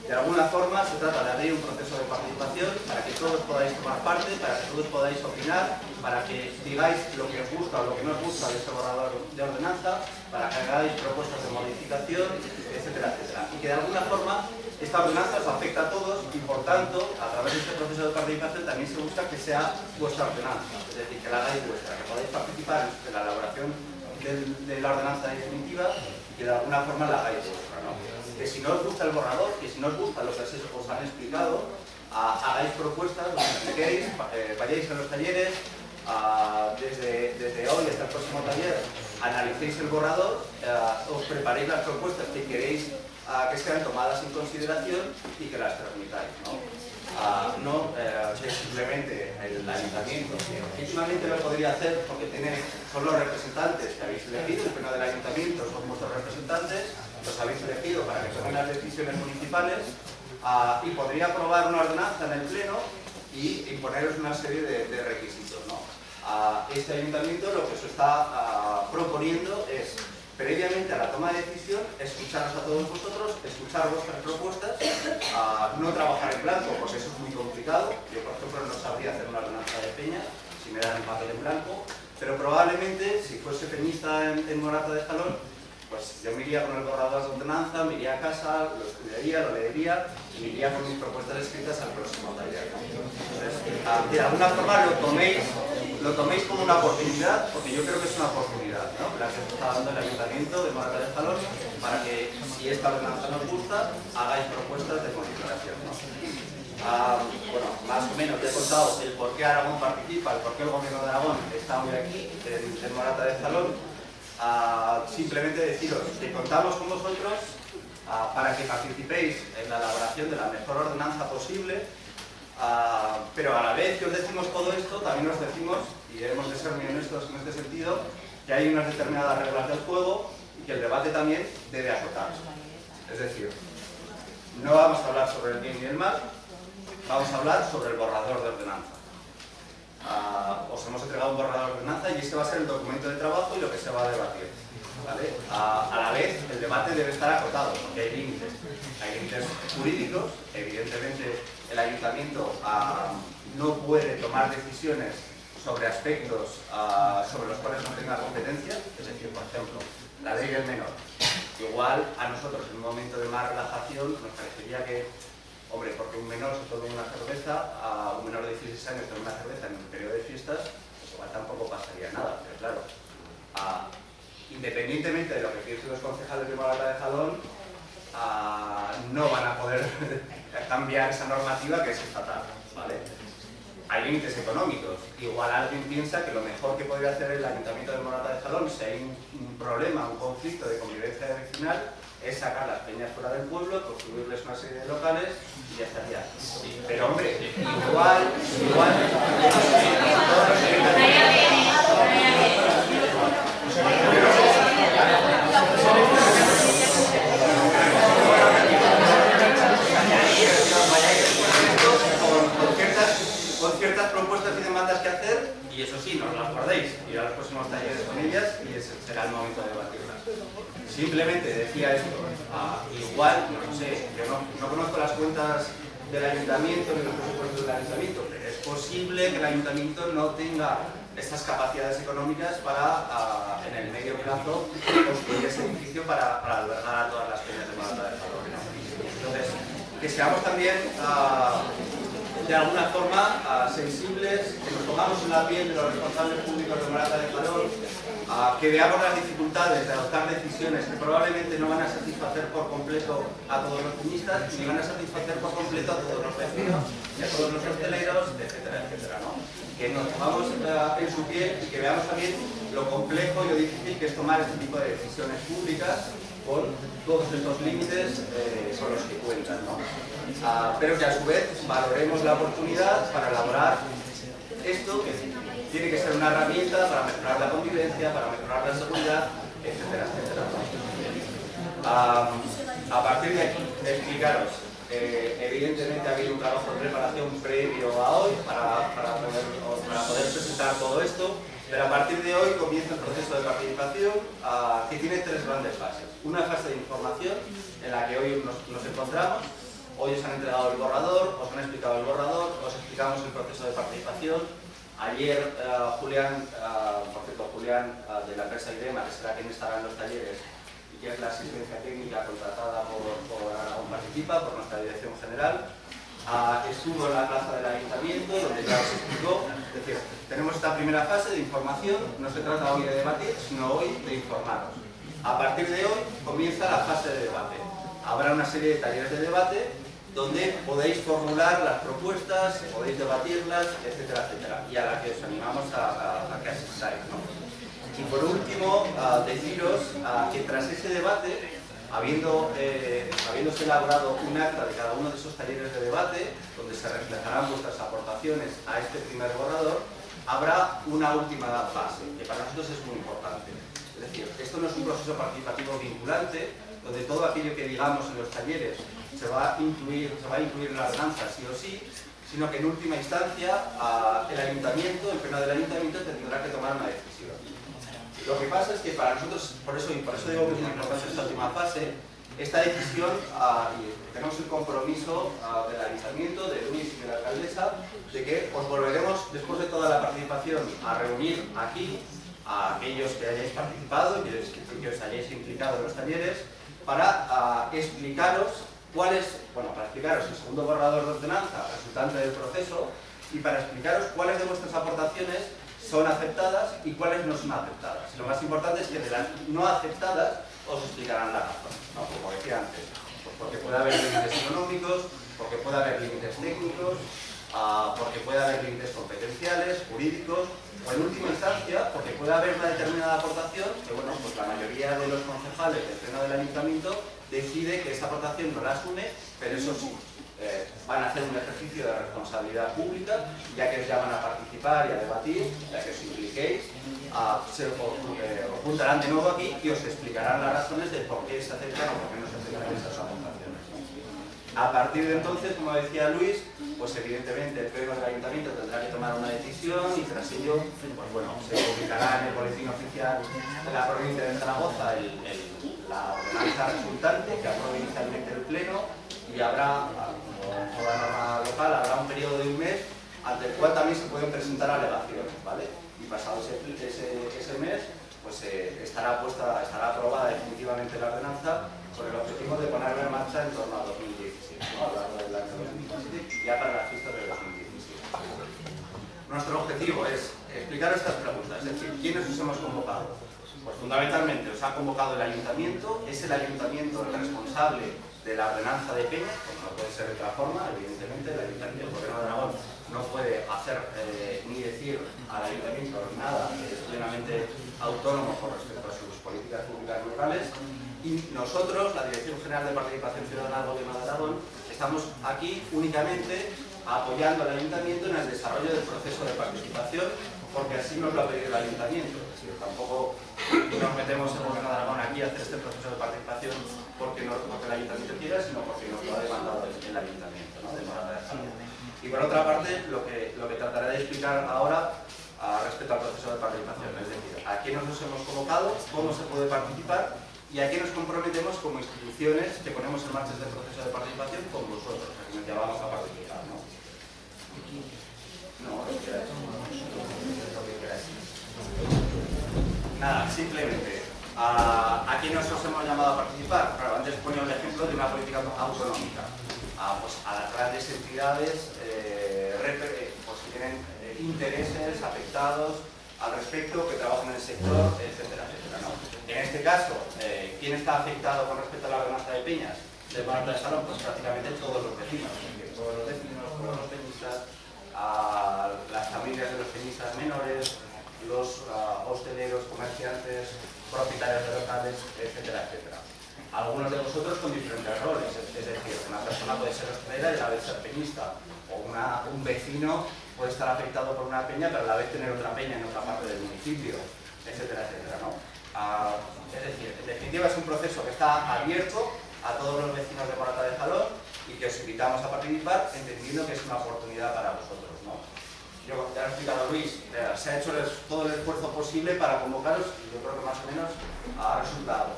De alguna forma se trata de abrir un proceso de participación para que todos podáis tomar parte, para que todos podáis opinar, para que digáis lo que os gusta o lo que no os gusta de ese borrador de ordenanza, para que hagáis propuestas de modificación, etcétera, etcétera. Y que de alguna forma esta ordenanza os afecta a todos y por tanto, a través de este proceso de participación también se busca que sea vuestra ordenanza, es decir, que la hagáis vuestra, que podáis participar en la elaboración de la ordenanza definitiva y que de alguna forma la hagáis vuestra, ¿no? Que si no os gusta el borrador, que si no os gusta lo que os han explicado, hagáis propuestas, lo que expliquéis, vayáis a los talleres, desde hoy hasta el próximo taller, analicéis el borrador, os preparéis las propuestas que queréis que sean tomadas en consideración y que las transmitáis, ¿no? Que simplemente el ayuntamiento, que legítimamente lo podría hacer porque son los representantes que habéis elegido, el pleno del ayuntamiento son vuestros representantes, los habéis elegido para que tomen las decisiones municipales y podría aprobar una ordenanza en el pleno y imponeros una serie de requisitos, ¿no? Este ayuntamiento lo que se está proponiendo es, previamente a la toma de decisión, escucharos a todos vosotros, escuchar vuestras propuestas, no trabajar en blanco, porque eso es muy complicado. Yo, por ejemplo, no sabría hacer una ordenanza de peña si me dan un papel en blanco, pero probablemente, si fuese peñista en Morata de Jalón, pues yo me iría con el borrador de ordenanza, me iría a casa, lo estudiaría, lo leería y me iría con mis propuestas escritas al próximo taller. Entonces, de alguna forma lo toméis como una oportunidad, porque yo creo que es una oportunidad, ¿no? La que os está dando el Ayuntamiento de Morata de Jalón para que, si esta ordenanza nos gusta, hagáis propuestas de modificación, ¿no? Bueno, más o menos ya he contado el por qué Aragón participa, el por qué el Gobierno de Aragón está hoy aquí en Morata de Jalón. Simplemente deciros que contamos con vosotros para que participéis en la elaboración de la mejor ordenanza posible, pero a la vez que os decimos todo esto, también os decimos, y debemos de ser muy honestos en este sentido, que hay unas determinadas reglas del juego y que el debate también debe acotarse. Es decir, no vamos a hablar sobre el bien y el mal, vamos a hablar sobre el borrador de ordenanza. Os hemos entregado un borrador de ordenanza y este va a ser el documento de trabajo y lo que se va a debatir, ¿vale? A la vez, el debate debe estar acotado, porque hay límites jurídicos. Evidentemente, el ayuntamiento no puede tomar decisiones sobre aspectos sobre los cuales no tenga competencia, es decir, por ejemplo, la ley del menor. Igual, a nosotros, en un momento de más relajación, nos parecería que, hombre, porque un menor se tome una cerveza, un menor de 16 años tome una cerveza en un periodo de fiestas, pues igual tampoco pasaría nada, pero claro, independientemente de lo que piensen los concejales de Morata de Jalón, no van a poder cambiar esa normativa que es estatal, ¿vale? Hay límites económicos. Igual alguien piensa que lo mejor que podría hacer el Ayuntamiento de Morata de Jalón, si hay un problema, un conflicto de convivencia vecinal, es sacar las peñas fuera del pueblo, construirles una serie de locales y ya estaría. Pero hombre, igual con ciertas propuestas y demandas que hacer, y eso sí, no os las guardéis, ir a los próximos talleres con ellas y ese será el momento de debatirlas. Simplemente decía esto, igual, no sé, yo no conozco las cuentas del ayuntamiento ni los presupuestos del ayuntamiento, pero es posible que el ayuntamiento no tenga estas capacidades económicas para, en el medio plazo, construir ese edificio para albergar a todas las peñas de Morata de Jalón. Entonces, que seamos también de alguna forma sensibles, que nos pongamos en la piel de los responsables públicos de Morata de Jalón, que veamos las dificultades de adoptar decisiones que probablemente no van a satisfacer por completo a todos los peñistas, ni van a satisfacer por completo a todos los vecinos, y a todos los hosteleros, etcétera, etcétera, ¿no? Que nos pongamos en su piel y que veamos también lo complejo y lo difícil que es tomar este tipo de decisiones públicas con todos estos límites con los que cuentan, ¿no? Pero que a su vez valoremos la oportunidad para elaborar esto que tiene que ser una herramienta para mejorar la convivencia, para mejorar la seguridad, etcétera, etcétera, ¿no? A partir de aquí, explicaros. Evidentemente ha habido un trabajo de preparación previo a hoy para poder presentar todo esto, pero a partir de hoy comienza el proceso de participación que tiene tres grandes fases. Una fase de información en la que hoy nos encontramos. Hoy os han entregado el borrador, os han explicado el borrador, os explicamos el proceso de participación. Ayer Julián, por cierto, Julián de la empresa IDEMA, que será quien estará en los talleres, que es la asistencia técnica contratada por Aragón Participa, por nuestra dirección general, estuvo en la plaza del ayuntamiento, donde ya os explicó. Es decir, tenemos esta primera fase de información, no se trata hoy de debatir, sino hoy de informaros. A partir de hoy comienza la fase de debate. Habrá una serie de talleres de debate donde podéis formular las propuestas, podéis debatirlas, etcétera, etcétera, y a la que os animamos a que asistáis, ¿no? Y por último, deciros que tras ese debate, habiéndose elaborado un acta de cada uno de esos talleres de debate, donde se reflejarán vuestras aportaciones a este primer borrador, habrá una última fase, que para nosotros es muy importante. Es decir, esto no es un proceso participativo vinculante, donde todo aquello que digamos en los talleres se va a incluir en la ordenanza sí o sí, sino que en última instancia el ayuntamiento, el pleno del ayuntamiento, tendrá que tomar una decisión. Lo que pasa es que para nosotros, por eso digo que es muy importante esta última fase, esta decisión, tenemos el compromiso del ayuntamiento, de Luis y de la alcaldesa, de que os volveremos, después de toda la participación, a reunir aquí a aquellos que hayáis participado, que os hayáis implicado en los talleres, para explicaros el segundo borrador de ordenanza resultante del proceso y para explicaros cuáles de vuestras aportaciones son aceptadas y cuáles no son aceptadas. Lo más importante es que de las no aceptadas os explicarán la razón, ¿no? Como decía antes, pues porque puede haber límites económicos, porque puede haber límites técnicos, porque puede haber límites competenciales, jurídicos, o en última instancia, porque puede haber una determinada aportación que, bueno, pues la mayoría de los concejales del pleno del ayuntamiento decide que esa aportación no la asume, pero eso sí, van a hacer un ejercicio de responsabilidad pública, ya que os llaman a participar y a debatir, ya que os impliquéis, os juntarán de nuevo aquí y os explicarán las razones de por qué se aceptan o por qué no se aceptan esas aportaciones, ¿no? A partir de entonces, como decía Luis, pues evidentemente el pleno del ayuntamiento tendrá que tomar una decisión y tras ello, pues bueno, se publicará en el boletín oficial de la provincia de Zaragoza la ordenanza resultante que apruebe inicialmente el pleno y habrá, como toda norma local, habrá un periodo de un mes ante el cual también se pueden presentar alegaciones, ¿vale? Y pasado ese mes, pues estará aprobada definitivamente la ordenanza con el objetivo de ponerla en marcha en torno a 2017, ¿no? A lo largo del año 2017, ya para las fiestas de 2017. Nuestro objetivo es explicar estas preguntas, es decir, ¿quiénes os hemos convocado? Pues fundamentalmente os ha convocado el ayuntamiento, es el ayuntamiento el responsable de la ordenanza de Peña, como no puede ser de otra forma, evidentemente el ayuntamiento, el gobierno de Aragón no puede hacer ni decir al ayuntamiento nada, es plenamente autónomo con respecto a sus políticas públicas locales. Y nosotros, la Dirección General de Participación Ciudadana del Gobierno de Aragón, estamos aquí únicamente apoyando al Ayuntamiento en el desarrollo del proceso de participación, porque así nos lo ha pedido el Ayuntamiento. Es decir, tampoco nos metemos el Gobierno de Aragón aquí a hacer este proceso de participación porque el Ayuntamiento quiera, sino porque nos lo ha demandado el Ayuntamiento, ¿no? De Morata de Jalón. Y por otra parte, lo que trataré de explicar ahora respecto al proceso de participación, es decir, a quiénes nos hemos convocado, cómo se puede participar y a qué nos comprometemos como instituciones que ponemos en marcha este proceso de participación con vosotros, a quienes llamamos a participar, ¿no? No, lo que queráis. Nada, simplemente, ¿a quiénes os hemos llamado a participar? Claro, antes ponía un ejemplo de una política autonómica. Pues a las grandes entidades intereses afectados al respecto, que trabajan en el sector, etcétera, etcétera, ¿no? En este caso, ¿quién está afectado con respecto a la ordenanza de peñas de Morata de Jalón? Pues prácticamente todos los vecinos, todos los peñistas, las familias de los peñistas menores, los hosteleros, comerciantes, propietarios de locales, etcétera, etcétera. Algunos de vosotros con diferentes roles, es decir, una persona puede ser hostelera y a la vez ser peñista, o un vecino puede estar afectado por una peña pero a la vez tener otra peña en otra parte del municipio, etcétera, etcétera, ¿no? Es decir, en definitiva es un proceso que está abierto a todos los vecinos de Morata de Jalón y que os invitamos a participar entendiendo que es una oportunidad para vosotros, ¿no? Ya lo ha explicado Luis, se ha hecho todo el esfuerzo posible para convocaros y yo creo que más o menos ha resultado.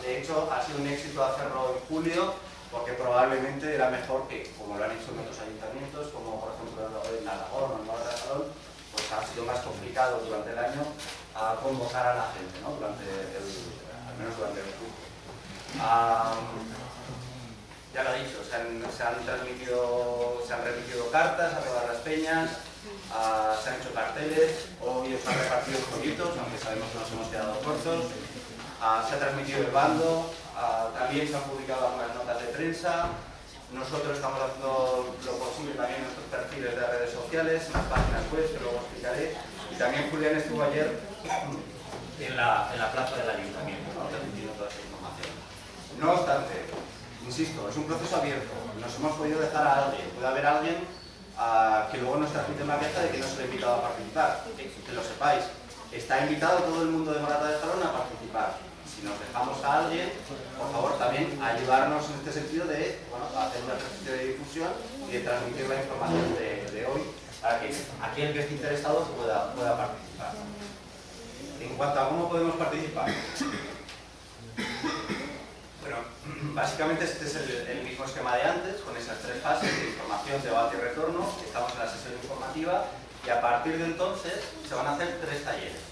De hecho, ha sido un éxito hacerlo en julio porque probablemente era mejor que, como lo han hecho en otros ayuntamientos, como por ejemplo en Aragón o en Morata de Jalón, pues ha sido más complicado durante el año convocar a la gente, ¿no? Al menos durante el curso. Ya lo he dicho, se han remitido cartas a todas las peñas, se han hecho carteles, hoy os han repartido folletos, aunque sabemos que nos hemos quedado cortos, se ha transmitido el bando, también se han publicado algunas notas de prensa. Nosotros estamos haciendo lo posible también en nuestros perfiles de redes sociales, en las páginas web, que luego explicaré. Y también Julián estuvo ayer en la plaza del ayuntamiento, ¿no? Transmitiendo toda esa información. No obstante, insisto, es un proceso abierto. Nos hemos podido dejar a alguien. Puede haber alguien que luego nos transmite una queja de que no se le ha invitado a participar. Que lo sepáis. Está invitado todo el mundo de Morata de Jalón a participar. Si nos dejamos a alguien, por favor también ayudarnos en este sentido de hacer un ejercicio de difusión y de transmitir la información de hoy para que aquel que esté interesado pueda participar. En cuanto a cómo podemos participar, bueno, básicamente este es el mismo esquema de antes, con esas tres fases de información, debate y retorno. Estamos en la sesión informativa y a partir de entonces se van a hacer 3 talleres.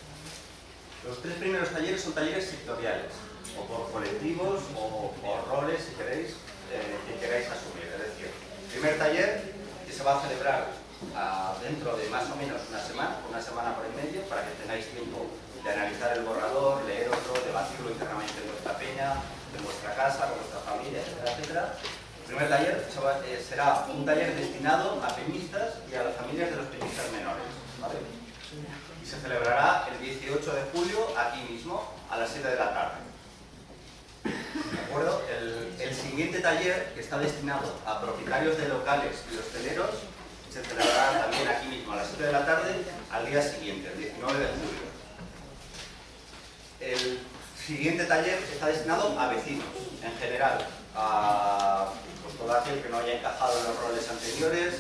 Los 3 primeros talleres son talleres sectoriales, o por colectivos, o por roles, si queréis, que queráis asumir. Es decir, el primer taller que se va a celebrar dentro de más o menos una semana por en medio, para que tengáis tiempo de analizar el borrador, leer otro, debatirlo internamente en vuestra peña, en vuestra casa, con vuestra familia, etcétera, etcétera. El primer taller será un taller destinado a peñistas y a las familias de los peñistas menores, ¿vale? Y se celebrará el 18 de julio aquí mismo, a las 7 de la tarde. ¿De acuerdo? El siguiente taller, que está destinado a propietarios de locales y hosteleros, se celebrará también aquí mismo, a las 7 de la tarde, al día siguiente, el 19 de julio. El siguiente taller está destinado a vecinos, en general, a pues, todo aquel que no haya encajado en los roles anteriores,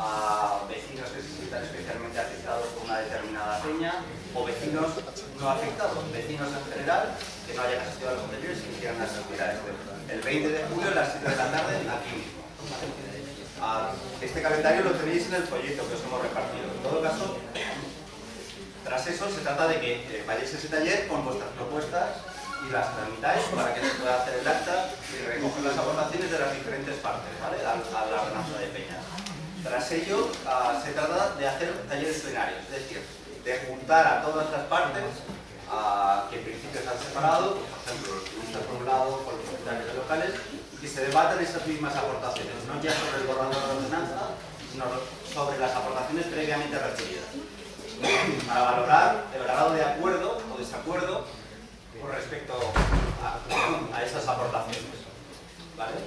a vecinos que se sientan especialmente afectados por una determinada peña, o vecinos no afectados, vecinos en general que no hayan asistido a los anteriores y que quieran asistir a este. El 20 de julio a las 7 de la tarde, aquí mismo. Este calendario lo tenéis en el folleto que os hemos repartido. En todo caso, tras eso se trata de que vayáis a ese taller con vuestras propuestas y las tramitáis para que se pueda hacer el acta y recoger las aportaciones de las diferentes partes, ¿vale? A la ordenanza de peñas. Tras ello, se trata de hacer talleres plenarios, es decir, de juntar a todas las partes que en principio se han separado, por ejemplo, los turistas por un lado, con los propietarios locales, y que se debatan esas mismas aportaciones, no ya sobre el borrador de la ordenanza, sino sobre las aportaciones previamente recibidas, para valorar el grado de acuerdo o desacuerdo con respecto a esas aportaciones, ¿vale?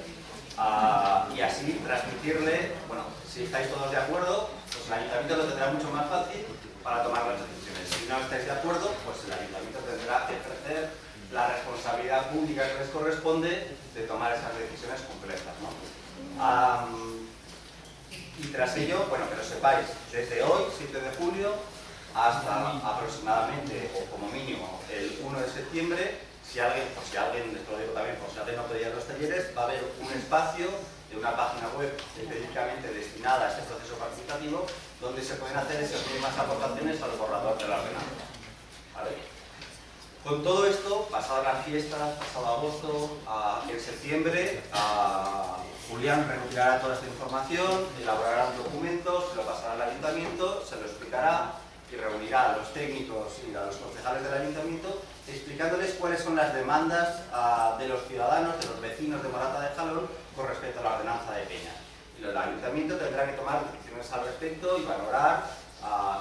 Y así transmitirle, bueno, si estáis todos de acuerdo, pues el ayuntamiento lo tendrá mucho más fácil para tomar las decisiones. Si no estáis de acuerdo, pues el ayuntamiento tendrá que ejercer la responsabilidad pública que les corresponde de tomar esas decisiones complejas, ¿no? Y tras ello, bueno, que lo sepáis, desde hoy, 7 de julio, hasta aproximadamente, o como mínimo, el 1 de septiembre, si alguien, les lo digo también, por si alguien no podía ir a los talleres, va a haber un espacio de una página web específicamente destinada a este proceso participativo, donde se pueden hacer esas mismas aportaciones al borrador de la ordenanza, ¿vale? Con todo esto, pasadas las fiestas, pasado agosto, en septiembre, Julián retirará toda esta información, elaborará un documento, se lo pasará al ayuntamiento, se lo presentará y reunirá a los técnicos y a los concejales del ayuntamiento explicándoles cuáles son las demandas de los ciudadanos, de los vecinos de Morata de Jalón con respecto a la ordenanza de Peñas. Y el ayuntamiento tendrá que tomar decisiones al respecto y valorar,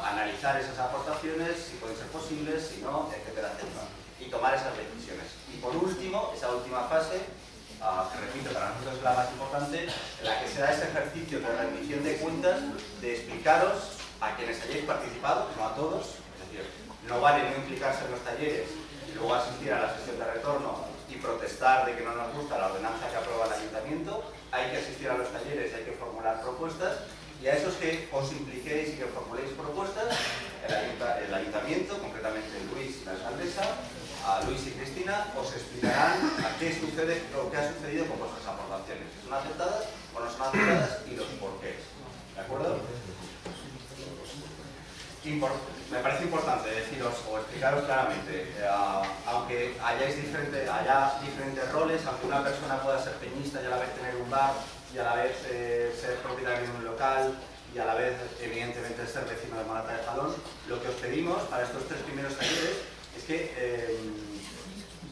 analizar esas aportaciones, si pueden ser posibles, si no, etcétera, etcétera. Y tomar esas decisiones. Y por último, esa última fase, que repito, para nosotros es la más importante, en la que se da ese ejercicio de rendición de cuentas, de explicaros a quienes hayáis participado, no a todos, es decir, no vale no implicarse en los talleres y luego asistir a la sesión de retorno y protestar de que no nos gusta la ordenanza que aprueba el ayuntamiento. Hay que asistir a los talleres, hay que formular propuestas, y a esos que os impliquéis y que formuléis propuestas, el ayuntamiento, concretamente Luis y la alcaldesa, a Luis y Cristina, os explicarán a qué sucede o qué ha sucedido con vuestras aportaciones. Si son aceptadas o no son aceptadas y los porqués. ¿De acuerdo? Me parece importante deciros o explicaros claramente, aunque haya diferentes roles, aunque una persona pueda ser peñista y a la vez tener un bar y a la vez ser propietario de un local y a la vez, evidentemente, ser vecino de Morata de Jalón, lo que os pedimos para estos 3 primeros talleres es que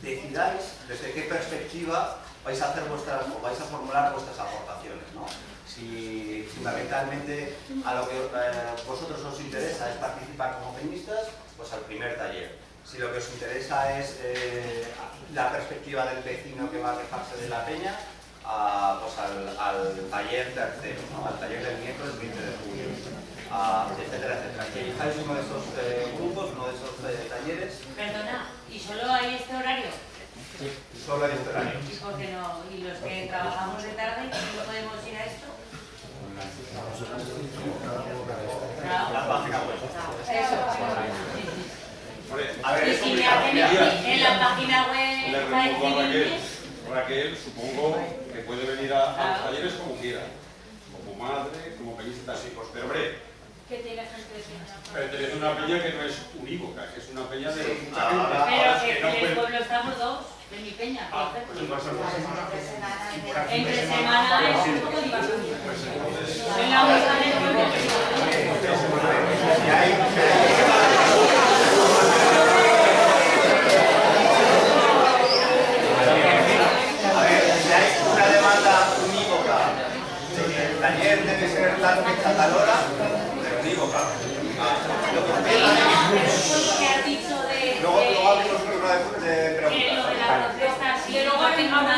decidáis desde qué perspectiva vais a hacer vais a formular vuestras aportaciones, ¿no? Si fundamentalmente a lo que vosotros os interesa es participar como peñistas, pues al primer taller. Si lo que os interesa es la perspectiva del vecino que va a quejarse de la peña, pues al taller tercero, ¿no? Al taller del miércoles 20 de julio, etcétera, etcétera. Si elijáis uno de esos grupos, uno de esos talleres. Perdona, ¿y solo hay este horario? Solo hay este horario. ¿Y por qué no? ¿Y los que trabajamos de tarde no podemos ir a esto? La página web. Eso. A ver, Y si me hacen en la página web... Le repongo a Raquel, supongo que puede venir a los talleres como quiera. Como madre, como peñista, sí, pues, pero hombre, Que tenga gente de peña. pertenece a una peña que no es unívoca, que es una peña de mucha Ahora, gente. Pero que en el pueblo estamos 2, de mi peña. Pues va a ser más. Entre semana es un poco difícil. Soy la única del pueblo. A ver, si hay una demanda unívoca de que el taller debe ser tal fecha, tal hora, es unívoca. Lo que Que has dicho de... luego abrimos un turno de Lo preguntas. de la protesta, sí, luego tengo una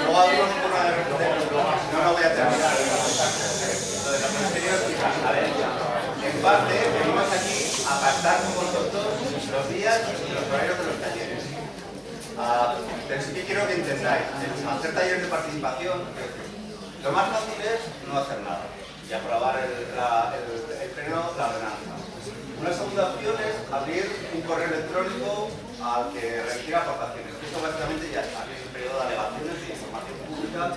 Luego abrimos un turno de preguntas. Si no, no voy a terminar. Entonces, lo que os quería explicar, a ver, en parte, venimos aquí a pactar con vosotros los días y los horarios de los talleres. Pero sí que quiero que entendáis, hacer talleres de participación, lo más fácil es no hacer nada y aprobar el pleno, la ordenanza. Una segunda opción es abrir un correo electrónico al que requiere aportaciones. Esto básicamente ya está, que es el periodo de alegaciones de información pública,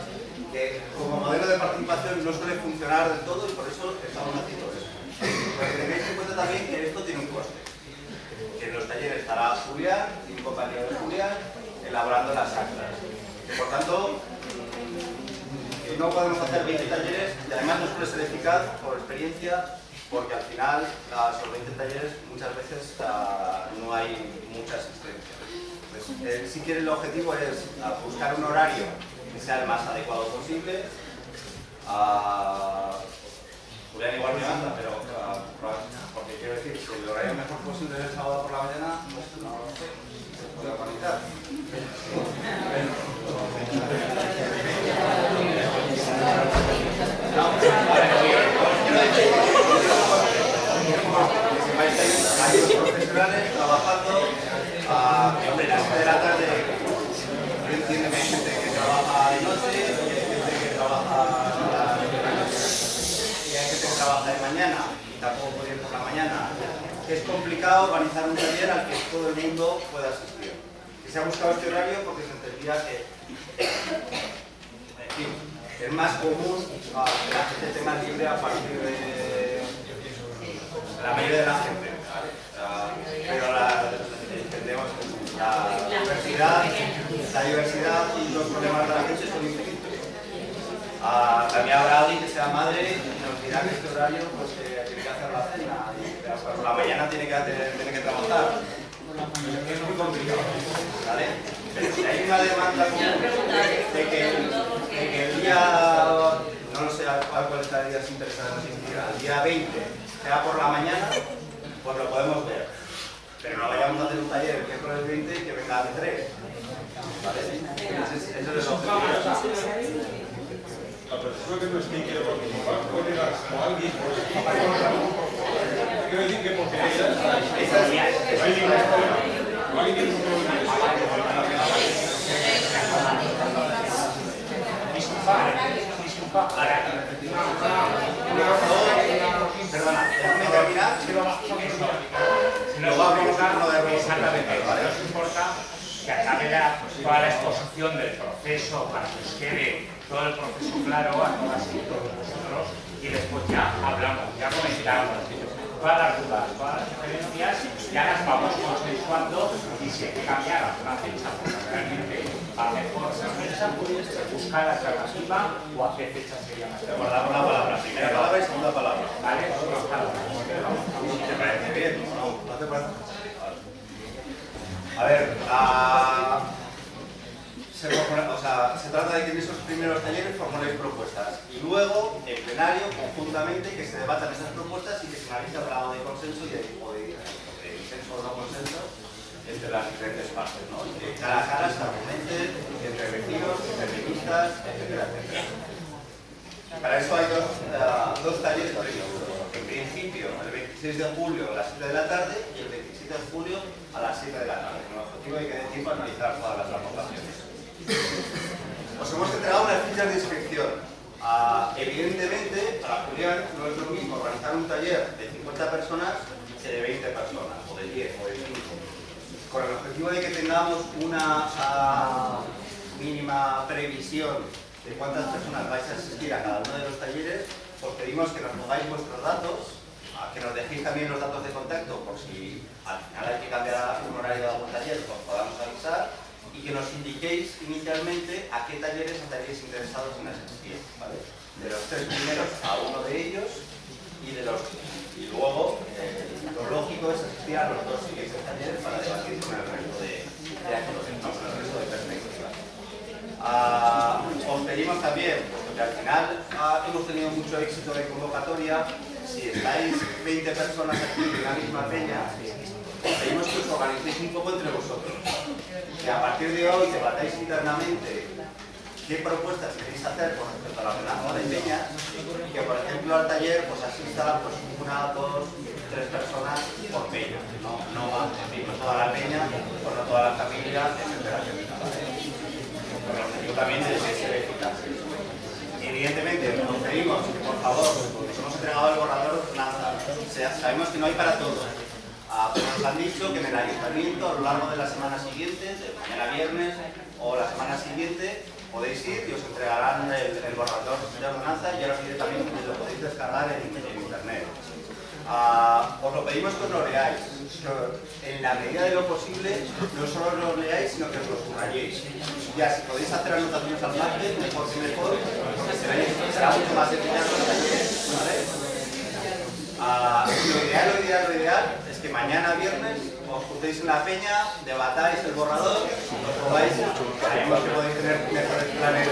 que como modelo de participación no suele funcionar del todo y por eso estamos haciendo eso. Pero tengáis en cuenta también que esto tiene un coste. Que en los talleres estará Julián, y un compañero de Julián, elaborando las actas. Que por tanto, no podemos hacer 20 talleres y además no suele ser eficaz por experiencia, porque al final, sobre 20 talleres, muchas veces no hay mucha asistencia. Pues, si quieren, el objetivo es buscar un horario que sea el más adecuado posible. Julián igual me manda, pero porque quiero decir, si el horario mejor posible es el sábado por la mañana, pues no lo sé, se puede organizar. Hay unos profesionales trabajando de las 7 de la tarde. Yo entiendo que hay gente que trabaja de noche, y hay gente que trabaja y hay gente que trabaja de mañana y tampoco puede ir por la mañana. Que es complicado organizar un taller al que todo el mundo pueda asistir. Y se ha buscado este horario porque se entendía que es más común que la gente tenga libre a partir de la mayoría de la gente, ¿vale? Pero entendemos que la diversidad y los problemas de la gente son infinitos. También habrá alguien que sea madre y nos dirá que este horario pues, pues tiene que hacer la cena y por la mañana tiene que trabajar. Es muy complicado, ¿vale? Pero si hay una demanda de que el día, no lo sé a cuál estaría interesado en asistir, al día 20 sea por la mañana, pues lo podemos ver. Pero no vayamos a hacer un taller el miércoles 20 y que venga a 3. ¿Vale? Ese es el objetivo. La persona que no esté y quiere participar puede dar como alguien, quiero decir que porque ella está ahí, no hay ningún problema. No hay ningún problema. Perdona, déjame terminar. Luego hablamos de exactamente, ¿vale? Nos importa que acabe toda la exposición del proceso para que os quede todo el proceso claro a todas y todos vosotros y después ya hablamos, ya comentamos todas las dudas, todas las sugerencias, ya las vamos consensuando y si hay que cambiar alguna fecha porque realmente a mejor esa fecha, pues buscar la alternativa o a qué fecha sería más. Recordamos la palabra, primera palabra y segunda palabra. ¿Vale? Dos palabras. ¿Te parece bien? ¿No te parece? A ver, se trata de que en esos primeros talleres formuléis propuestas y luego, en plenario, conjuntamente, que se debatan esas propuestas y que se analice el grado de consenso y de consenso o no consenso entre las diferentes partes, ¿no? De cara a cara se argumenten entre vecinos, entre feministas, etcétera, etcétera. Para eso hay dos talleres previstos. En principio, el 26 de julio a las 7 de la tarde y el 27 de julio a las 7 de la tarde, con el objetivo de que dé tiempo a analizar todas las aportaciones. Os hemos entregado unas fichas de inscripción. Evidentemente, para Julián no es lo mismo organizar un taller de 50 personas que de 20 personas, o de 10, o de 5. Con el objetivo de que tengamos una mínima previsión de cuántas personas vais a asistir a cada uno de los talleres, os pedimos que nos pongáis vuestros datos, que nos dejéis también los datos de contacto por si al final hay que cambiar un horario de algún taller, os podamos avisar, y que nos indiquéis inicialmente a qué talleres estaríais interesados en asistir, ¿vale? De los 3 primeros a uno de ellos y luego lo lógico es asistir a los 2 siguientes talleres para debatir con el resto de actos, no con el resto de perspectivas. Os pedimos también, porque al final hemos tenido mucho éxito de convocatoria, si estáis 20 personas aquí en la misma peña, os pedimos que os organicéis un poco entre vosotros. Que a partir de hoy debatáis internamente qué propuestas queréis hacer con respecto a la ordenanza de peñas y que, por ejemplo, al taller pues asista pues, 1, 2, 3 personas por peña. No va toda la peña, no toda la familia, etcétera, etcétera. Con el objetivo también de ser eficaces. Evidentemente, os pedimos que, por favor, os hemos entregado el borrador de ordenanza. Sabemos que no hay para todos. Pero nos han dicho que en el ayuntamiento a lo largo de la semana siguiente, de mañana viernes o la semana siguiente, podéis ir y os entregarán el borrador de ordenanza y ahora os diré también que lo podéis descargar en internet. Os lo pedimos que os lo leáis, que en la medida de lo posible no solo lo leáis, sino que os lo subrayéis. Ya, si podéis hacer anotaciones al margen, mejor que mejor, porque será mucho más eficaz los talleres, ¿vale? Lo ideal es que mañana viernes os juntéis en la peña, debatáis el borrador, lo probáis, sabemos que podéis tener mejores planes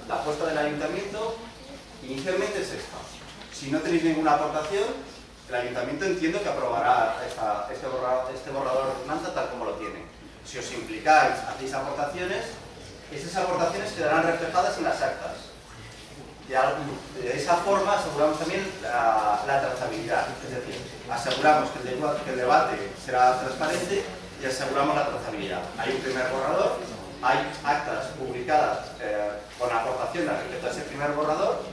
La apuesta del ayuntamiento inicialmente es esta. Si no tenéis ninguna aportación, el ayuntamiento entiendo que aprobará este borrador de ordenanza tal como lo tiene. Si os implicáis, hacéis aportaciones, esas aportaciones quedarán reflejadas en las actas. De esa forma aseguramos también la trazabilidad, es decir, aseguramos que el debate será transparente y aseguramos la trazabilidad. Hay un primer borrador, hay actas publicadas con aportaciones respecto a ese primer borrador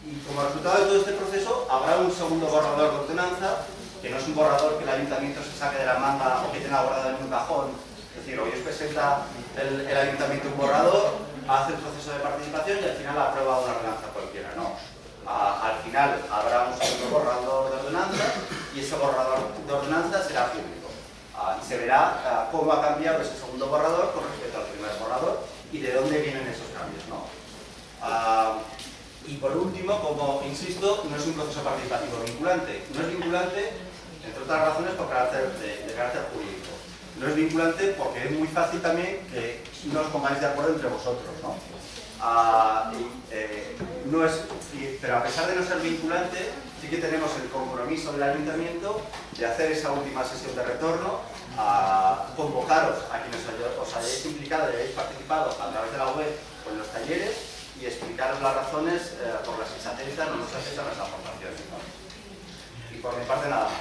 y como resultado de todo este proceso habrá un segundo borrador de ordenanza que no es un borrador que el ayuntamiento se saque de la manga o que tenga guardado en un cajón. Es decir, hoy os presenta el ayuntamiento un borrador, hace el proceso de participación y al final aprueba una ordenanza cualquiera. No. Al final habrá un segundo borrador de ordenanza y ese borrador de ordenanza será público. Y se verá cómo ha cambiado ese segundo borrador con respecto al primer borrador y de dónde vienen esos cambios, ¿no? Y por último, como insisto, no es un proceso participativo vinculante. No es vinculante, entre otras razones, de carácter jurídico. No es vinculante porque es muy fácil también que no os pongáis de acuerdo entre vosotros, ¿no? Pero a pesar de no ser vinculante, sí que tenemos el compromiso del ayuntamiento de hacer esa última sesión de retorno, convocaros a quienes os hayáis implicado y hayáis participado a través de la web o en los talleres y explicaros las razones por las que se aceptan o no se aceptan las aportaciones, ¿no? Y por mi parte nada más.